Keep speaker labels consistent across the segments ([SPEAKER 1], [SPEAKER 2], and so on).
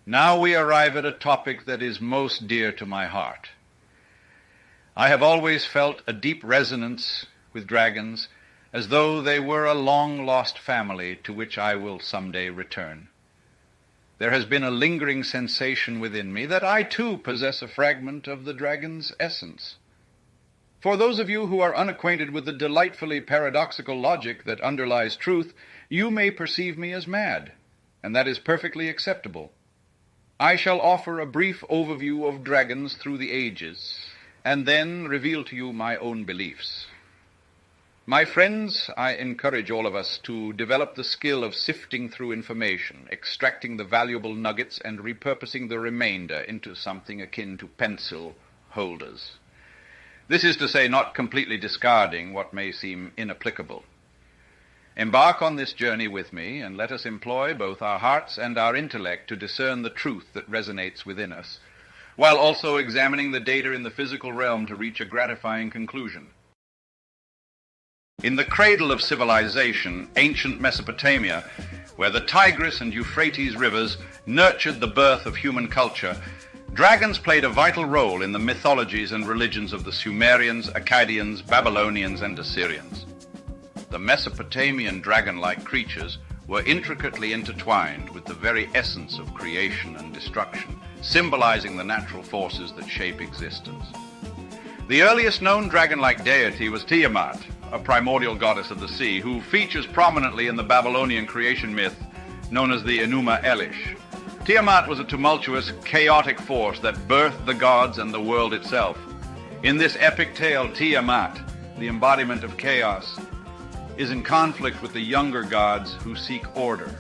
[SPEAKER 1] Now we arrive at a topic that is most dear to my heart. I have always felt a deep resonance with dragons, as though they were a long-lost family to which I will someday return. There has been a lingering sensation within me that I too possess a fragment of the dragon's essence. For those of you who are unacquainted with the delightfully paradoxical logic that underlies truth, you may perceive me as mad, and that is perfectly acceptable. I shall offer a brief overview of dragons through the ages, and then reveal to you my own beliefs. My friends, I encourage all of us to develop the skill of sifting through information, extracting the valuable nuggets and repurposing the remainder into something akin to pencil holders. This is to say, not completely discarding what may seem inapplicable. Embark on this journey with me, and let us employ both our hearts and our intellect to discern the truth that resonates within us, while also examining the data in the physical realm to reach a gratifying conclusion. In the cradle of civilization, ancient Mesopotamia, where the Tigris and Euphrates rivers nurtured the birth of human culture, dragons played a vital role in the mythologies and religions of the Sumerians, Akkadians, Babylonians, and Assyrians. The Mesopotamian dragon-like creatures were intricately intertwined with the very essence of creation and destruction, symbolizing the natural forces that shape existence. The earliest known dragon-like deity was Tiamat, a primordial goddess of the sea, who features prominently in the Babylonian creation myth known as the Enuma Elish. Tiamat was a tumultuous, chaotic force that birthed the gods and the world itself. In this epic tale, Tiamat, the embodiment of chaos, is in conflict with the younger gods who seek order.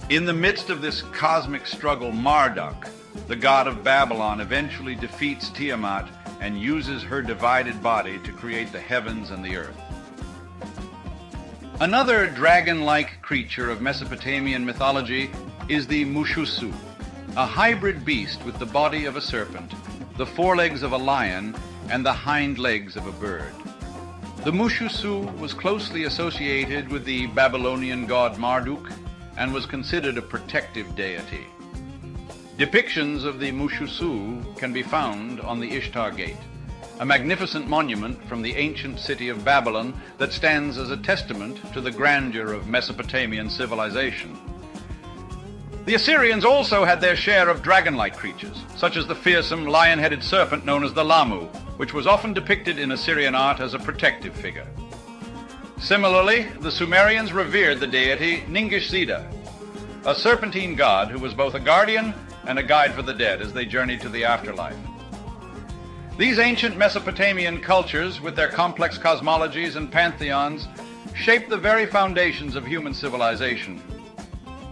[SPEAKER 1] In the midst of this cosmic struggle, Marduk, the god of Babylon, eventually defeats Tiamat and uses her divided body to create the heavens and the earth. Another dragon-like creature of Mesopotamian mythology is the Mushusu, a hybrid beast with the body of a serpent, the forelegs of a lion, and the hind legs of a bird. The Mushusu was closely associated with the Babylonian god Marduk and was considered a protective deity. Depictions of the Mushusu can be found on the Ishtar Gate, a magnificent monument from the ancient city of Babylon that stands as a testament to the grandeur of Mesopotamian civilization. The Assyrians also had their share of dragon-like creatures, such as the fearsome lion-headed serpent known as the Lamu, which was often depicted in Assyrian art as a protective figure. Similarly, the Sumerians revered the deity Ningishzida, a serpentine god who was both a guardian and a guide for the dead as they journeyed to the afterlife. These ancient Mesopotamian cultures, with their complex cosmologies and pantheons, shaped the very foundations of human civilization.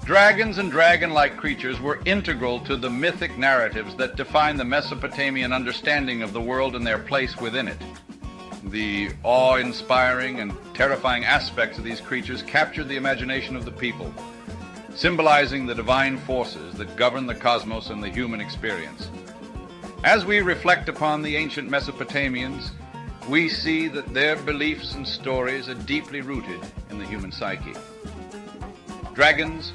[SPEAKER 1] Dragons and dragon-like creatures were integral to the mythic narratives that define the Mesopotamian understanding of the world and their place within it. The awe-inspiring and terrifying aspects of these creatures captured the imagination of the people, symbolizing the divine forces that govern the cosmos and the human experience. As we reflect upon the ancient Mesopotamians, we see that their beliefs and stories are deeply rooted in the human psyche. Dragons,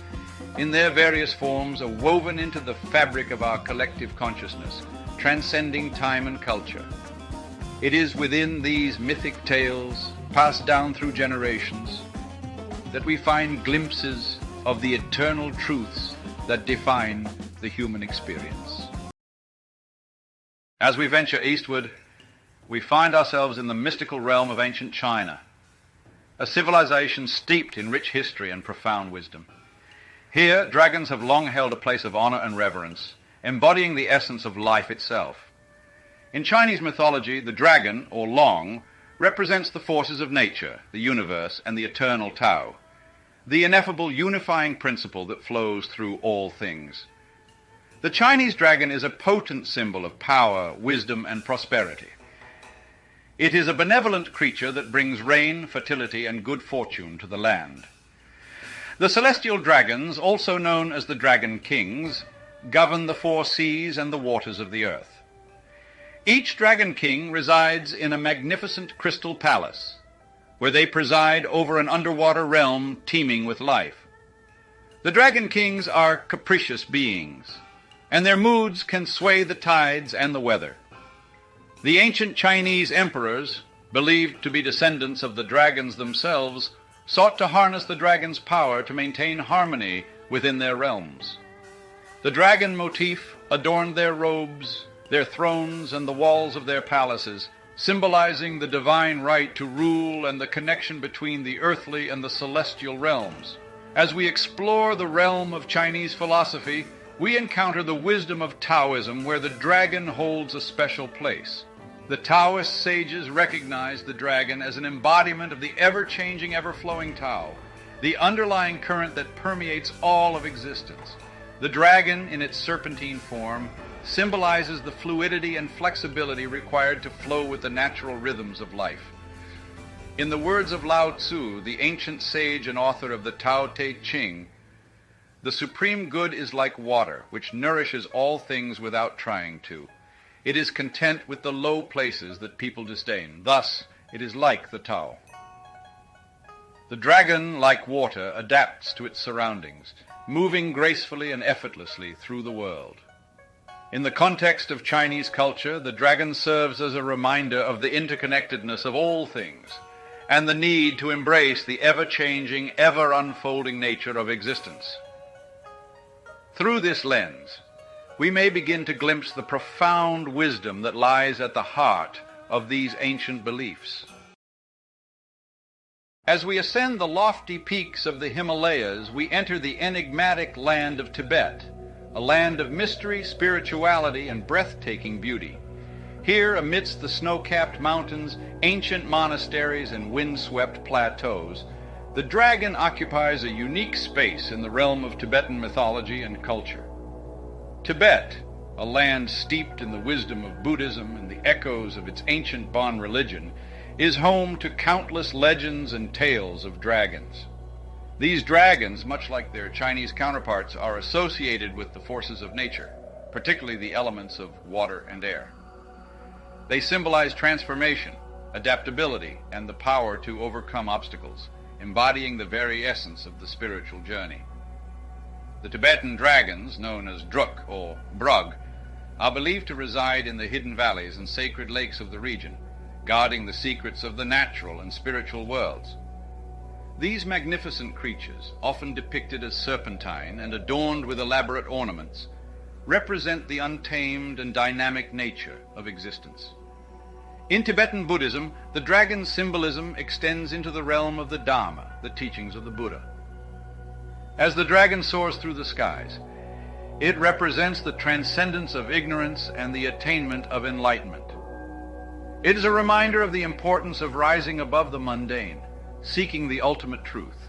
[SPEAKER 1] in their various forms, are woven into the fabric of our collective consciousness, transcending time and culture. It is within these mythic tales, passed down through generations, that we find glimpses of the eternal truths that define the human experience. As we venture eastward, we find ourselves in the mystical realm of ancient China, a civilization steeped in rich history and profound wisdom. Here, dragons have long held a place of honor and reverence, embodying the essence of life itself. In Chinese mythology, the dragon, or Long, represents the forces of nature, the universe, and the eternal Tao, the ineffable unifying principle that flows through all things. The Chinese dragon is a potent symbol of power, wisdom, and prosperity. It is a benevolent creature that brings rain, fertility, and good fortune to the land. The celestial dragons, also known as the dragon kings, govern the four seas and the waters of the earth. Each dragon king resides in a magnificent crystal palace, where they preside over an underwater realm teeming with life. The dragon kings are capricious beings, and their moods can sway the tides and the weather. The ancient Chinese emperors, believed to be descendants of the dragons themselves, sought to harness the dragon's power to maintain harmony within their realms. The dragon motif adorned their robes, their thrones, and the walls of their palaces, symbolizing the divine right to rule and the connection between the earthly and the celestial realms. As we explore the realm of Chinese philosophy, we encounter the wisdom of Taoism, where the dragon holds a special place. The Taoist sages recognize the dragon as an embodiment of the ever-changing, ever-flowing Tao, the underlying current that permeates all of existence. The dragon, in its serpentine form, symbolizes the fluidity and flexibility required to flow with the natural rhythms of life. In the words of Lao Tzu, the ancient sage and author of the Tao Te Ching, the supreme good is like water, which nourishes all things without trying to. It is content with the low places that people disdain. Thus, it is like the Tao. The dragon, like water, adapts to its surroundings, moving gracefully and effortlessly through the world. In the context of Chinese culture, the dragon serves as a reminder of the interconnectedness of all things and the need to embrace the ever-changing, ever-unfolding nature of existence. Through this lens, we may begin to glimpse the profound wisdom that lies at the heart of these ancient beliefs. As we ascend the lofty peaks of the Himalayas, we enter the enigmatic land of Tibet, a land of mystery, spirituality, and breathtaking beauty. Here, amidst the snow-capped mountains, ancient monasteries, and wind-swept plateaus, the dragon occupies a unique space in the realm of Tibetan mythology and culture. Tibet, a land steeped in the wisdom of Buddhism and the echoes of its ancient Bon religion, is home to countless legends and tales of dragons. These dragons, much like their Chinese counterparts, are associated with the forces of nature, particularly the elements of water and air. They symbolize transformation, adaptability, and the power to overcome obstacles, embodying the very essence of the spiritual journey. The Tibetan dragons, known as Druk or Brug, are believed to reside in the hidden valleys and sacred lakes of the region, guarding the secrets of the natural and spiritual worlds. These magnificent creatures, often depicted as serpentine and adorned with elaborate ornaments, represent the untamed and dynamic nature of existence. In Tibetan Buddhism, the dragon's symbolism extends into the realm of the Dharma, the teachings of the Buddha. As the dragon soars through the skies, it represents the transcendence of ignorance and the attainment of enlightenment. It is a reminder of the importance of rising above the mundane, seeking the ultimate truth,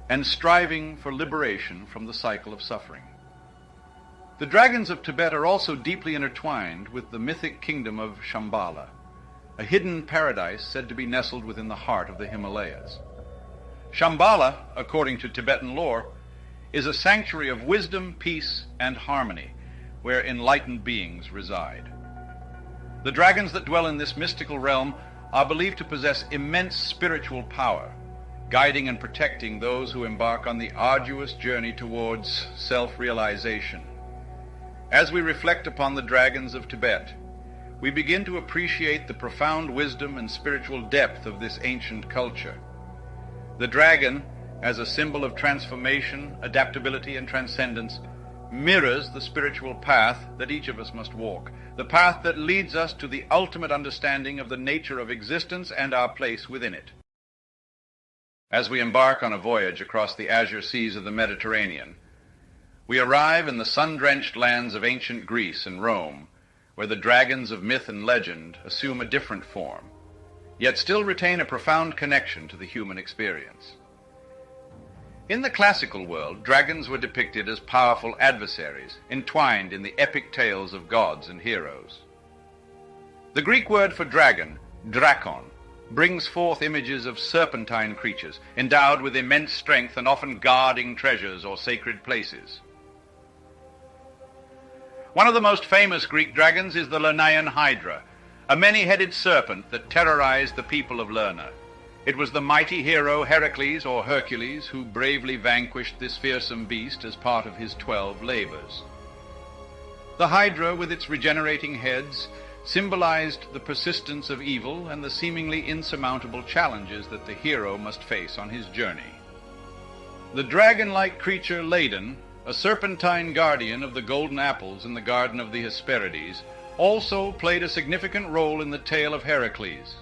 [SPEAKER 1] and striving for liberation from the cycle of suffering. The dragons of Tibet are also deeply intertwined with the mythic kingdom of Shambhala, a hidden paradise said to be nestled within the heart of the Himalayas. Shambhala, according to Tibetan lore, is a sanctuary of wisdom, peace, and harmony, where enlightened beings reside. The dragons that dwell in this mystical realm are believed to possess immense spiritual power, guiding and protecting those who embark on the arduous journey towards self-realization. As we reflect upon the dragons of Tibet, we begin to appreciate the profound wisdom and spiritual depth of this ancient culture. The dragon, as a symbol of transformation, adaptability, and transcendence, mirrors the spiritual path that each of us must walk, the path that leads us to the ultimate understanding of the nature of existence and our place within it. As we embark on a voyage across the azure seas of the Mediterranean, we arrive in the sun-drenched lands of ancient Greece and Rome, where the dragons of myth and legend assume a different form, yet still retain a profound connection to the human experience. In the classical world, dragons were depicted as powerful adversaries, entwined in the epic tales of gods and heroes. The Greek word for dragon, drakon, brings forth images of serpentine creatures, endowed with immense strength and often guarding treasures or sacred places. One of the most famous Greek dragons is the Lernaean Hydra, a many-headed serpent that terrorized the people of Lerna. It was the mighty hero Heracles, or Hercules, who bravely vanquished this fearsome beast as part of his 12 labors. The Hydra, with its regenerating heads, symbolized the persistence of evil and the seemingly insurmountable challenges that the hero must face on his journey. The dragon-like creature Ladon, a serpentine guardian of the golden apples in the Garden of the Hesperides, also played a significant role in the tale of Heracles.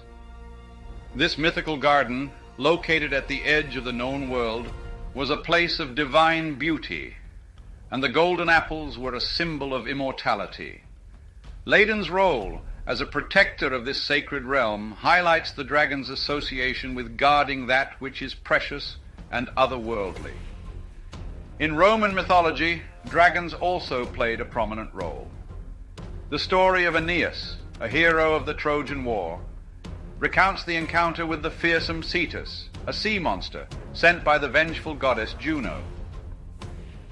[SPEAKER 1] This mythical garden, located at the edge of the known world, was a place of divine beauty, and the golden apples were a symbol of immortality. Ladon's role as a protector of this sacred realm highlights the dragon's association with guarding that which is precious and otherworldly. In Roman mythology, dragons also played a prominent role. The story of Aeneas, a hero of the Trojan War, recounts the encounter with the fearsome Cetus, a sea monster sent by the vengeful goddess Juno.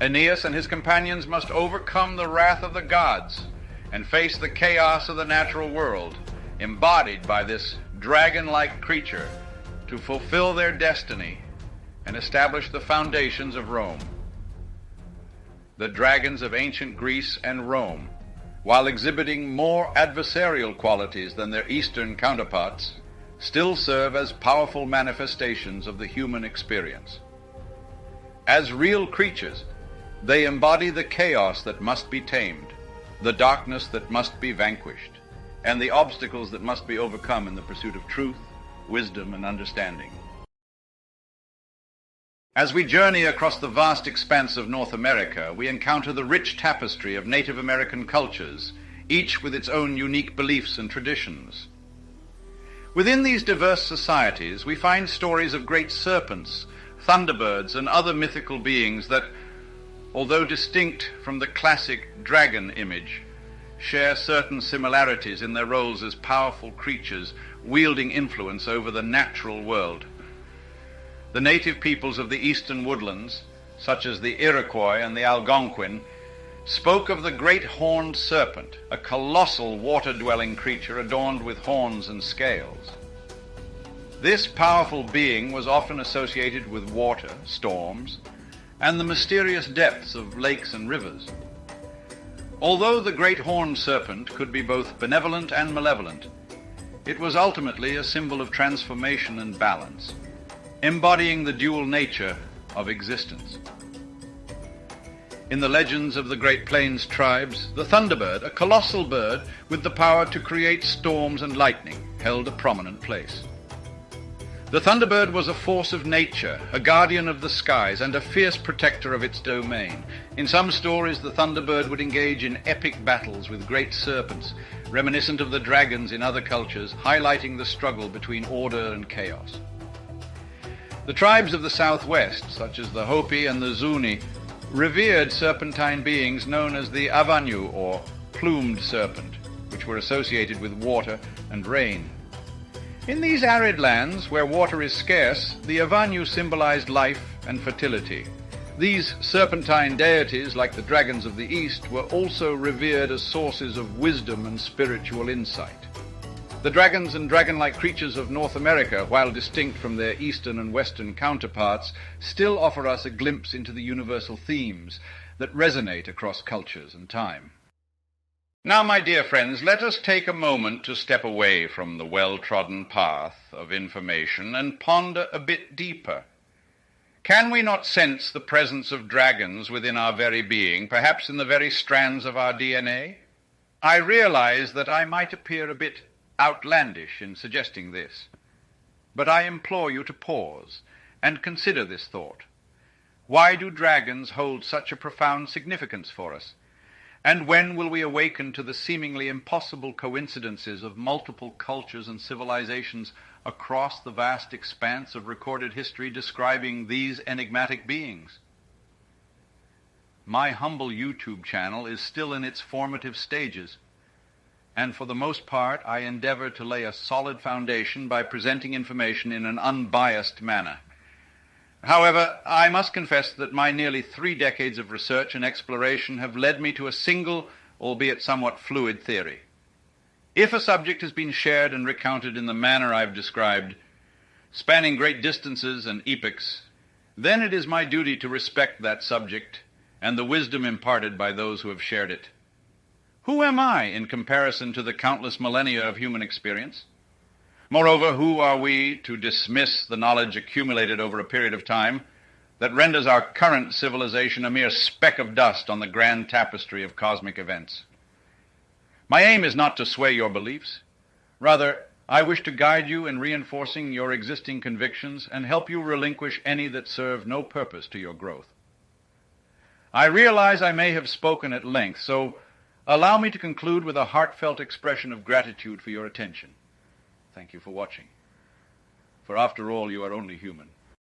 [SPEAKER 1] Aeneas and his companions must overcome the wrath of the gods and face the chaos of the natural world, embodied by this dragon-like creature, to fulfill their destiny and establish the foundations of Rome. The dragons of ancient Greece and Rome, while exhibiting more adversarial qualities than their Eastern counterparts, still serve as powerful manifestations of the human experience. As real creatures, they embody the chaos that must be tamed, the darkness that must be vanquished, and the obstacles that must be overcome in the pursuit of truth, wisdom, and understanding. As we journey across the vast expanse of North America, we encounter the rich tapestry of Native American cultures, each with its own unique beliefs and traditions. Within these diverse societies, we find stories of great serpents, thunderbirds, and other mythical beings that, although distinct from the classic dragon image, share certain similarities in their roles as powerful creatures wielding influence over the natural world. The native peoples of the eastern woodlands, such as the Iroquois and the Algonquin, spoke of the great horned serpent, a colossal water-dwelling creature adorned with horns and scales. This powerful being was often associated with water, storms, and the mysterious depths of lakes and rivers. Although the great horned serpent could be both benevolent and malevolent, it was ultimately a symbol of transformation and balance, embodying the dual nature of existence. In the legends of the Great Plains tribes, the thunderbird, a colossal bird with the power to create storms and lightning, held a prominent place. The thunderbird was a force of nature, a guardian of the skies, and a fierce protector of its domain. In some stories, the thunderbird would engage in epic battles with great serpents, reminiscent of the dragons in other cultures, highlighting the struggle between order and chaos. The tribes of the Southwest, such as the Hopi and the Zuni, revered serpentine beings known as the Avanyu, or plumed serpent, which were associated with water and rain. In these arid lands, where water is scarce, the Avanyu symbolized life and fertility. These serpentine deities, like the dragons of the East, were also revered as sources of wisdom and spiritual insight. The dragons and dragon-like creatures of North America, while distinct from their Eastern and Western counterparts, still offer us a glimpse into the universal themes that resonate across cultures and time. Now, my dear friends, let us take a moment to step away from the well-trodden path of information and ponder a bit deeper. Can we not sense the presence of dragons within our very being, perhaps in the very strands of our DNA? I realize that I might appear a bit outlandish in suggesting this, but I implore you to pause and consider this thought. Why do dragons hold such a profound significance for us? And when will we awaken to the seemingly impossible coincidences of multiple cultures and civilizations across the vast expanse of recorded history describing these enigmatic beings? My humble YouTube channel is still in its formative stages, and for the most part I endeavor to lay a solid foundation by presenting information in an unbiased manner. However, I must confess that my nearly 3 decades of research and exploration have led me to a single, albeit somewhat fluid, theory. If a subject has been shared and recounted in the manner I've described, spanning great distances and epochs, then it is my duty to respect that subject and the wisdom imparted by those who have shared it. Who am I in comparison to the countless millennia of human experience? Moreover, who are we to dismiss the knowledge accumulated over a period of time that renders our current civilization a mere speck of dust on the grand tapestry of cosmic events? My aim is not to sway your beliefs. Rather, I wish to guide you in reinforcing your existing convictions and help you relinquish any that serve no purpose to your growth. I realize I may have spoken at length, so allow me to conclude with a heartfelt expression of gratitude for your attention. Thank you for watching. For after all, you are only human.